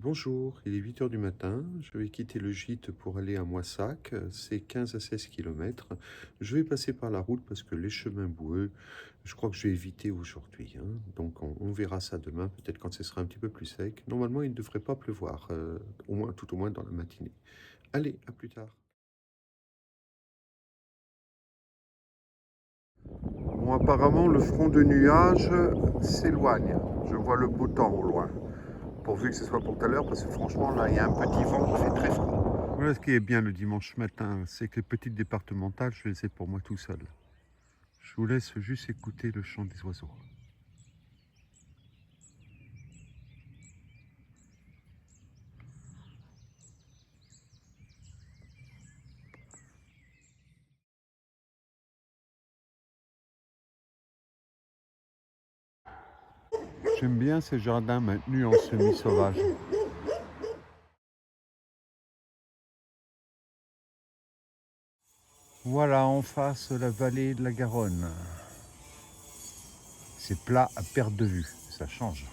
Bonjour, il est 8 heures du matin. Je vais quitter le gîte pour aller à Moissac. C'est 15 à 16 kilomètres. Je vais passer par la route parce que les chemins boueux, je crois que je vais éviter aujourd'hui, hein. Donc on verra ça demain, peut-être quand ce sera un petit peu plus sec. Normalement, il ne devrait pas pleuvoir, tout au moins dans la matinée. Allez, à plus tard. Bon, apparemment, le front de nuages s'éloigne. Je vois le beau temps au loin. Pourvu que ce soit pour tout à l'heure, parce que franchement, là, il y a un petit vent qui fait très froid. Voilà ce qui est bien le dimanche matin, c'est que les petites départementales, je les ai pour moi tout seul. Je vous laisse juste écouter le chant des oiseaux. J'aime bien ces jardins maintenus en semi-sauvage. Voilà en face la vallée de la Garonne. C'est plat à perte de vue, ça change.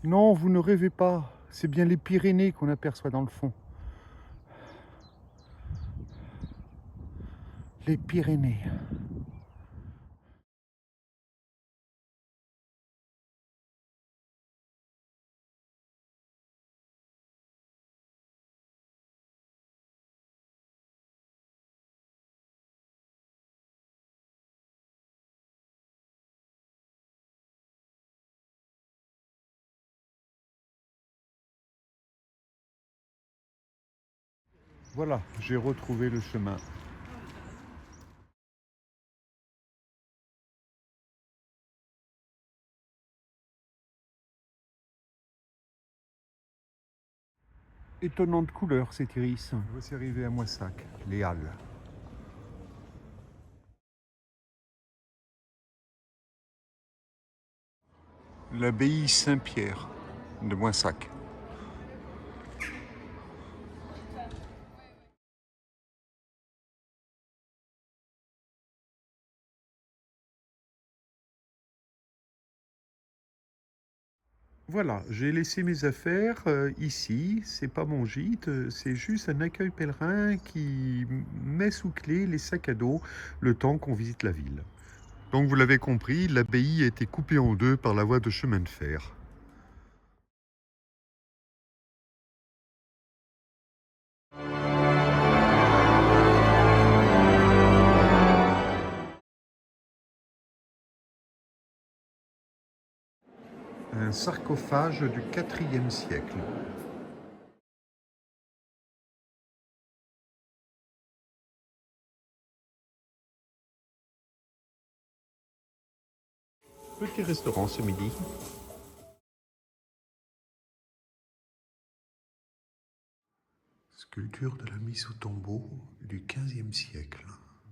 Non, vous ne rêvez pas, c'est bien les Pyrénées qu'on aperçoit dans le fond. Les Pyrénées. Voilà, j'ai retrouvé le chemin. Étonnante couleur cet iris. Voici arrivé à Moissac, les Halles. L'abbaye Saint-Pierre de Moissac. Voilà, j'ai laissé mes affaires ici, c'est pas mon gîte, c'est juste un accueil pèlerin qui met sous clé les sacs à dos le temps qu'on visite la ville. Donc vous l'avez compris, l'abbaye a été coupée en deux par la voie de chemin de fer. Un sarcophage du IVe siècle. Petit restaurant ce midi. Sculpture de la mise au tombeau du XVe siècle.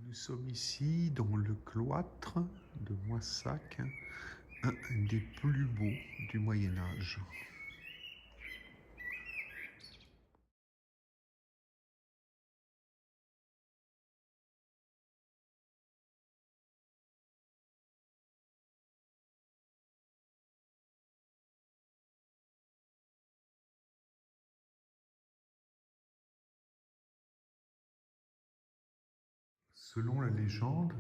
Nous sommes ici dans le cloître de Moissac, un des plus beaux du Moyen Âge. Selon la légende,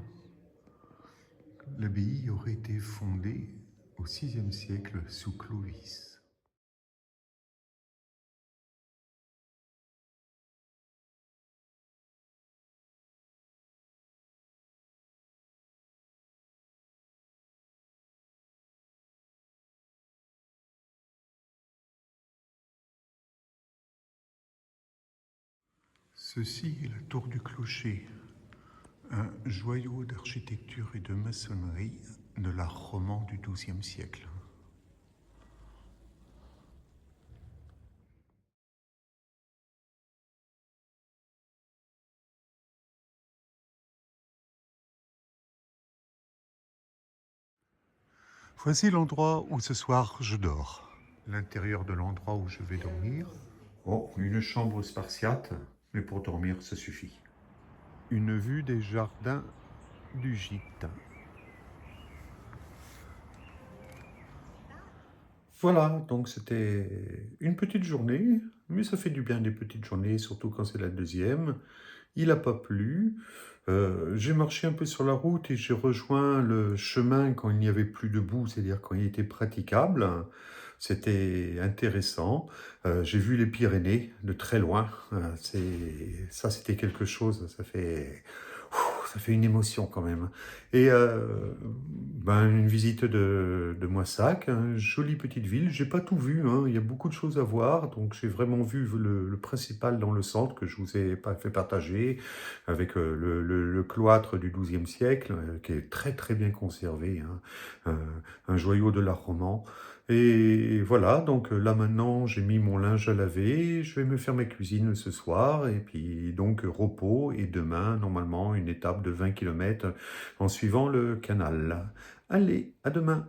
l'abbaye aurait été fondée au VIe siècle sous Clovis. Ceci est la tour du clocher, un joyau d'architecture et de maçonnerie de l'art roman du XIIe siècle. Voici l'endroit où ce soir je dors. L'intérieur de l'endroit où je vais dormir. Bon, une chambre spartiate, mais pour dormir, ça suffit. Une vue des jardins du gîte. Voilà, donc c'était une petite journée, mais ça fait du bien des petites journées, surtout quand c'est la deuxième. Il n'a pas plu. J'ai marché un peu sur la route et j'ai rejoint le chemin quand il n'y avait plus de boue, c'est-à-dire quand il était praticable. C'était intéressant. J'ai vu les Pyrénées de très loin. Ça, c'était quelque chose. Ça fait une émotion quand même. Et ben, une visite de Moissac, une jolie petite ville. J'ai pas tout vu, hein. Il y a beaucoup de choses à voir. Donc j'ai vraiment vu le principal dans le centre que je vous ai pas fait partager, avec le cloître du XIIe siècle, qui est très très bien conservé, hein. Un joyau de l'art roman. Et voilà, donc là maintenant j'ai mis mon linge à laver, je vais me faire ma cuisine ce soir, et puis donc repos, et demain normalement une étape de 20 km en suivant le canal. Allez, à demain!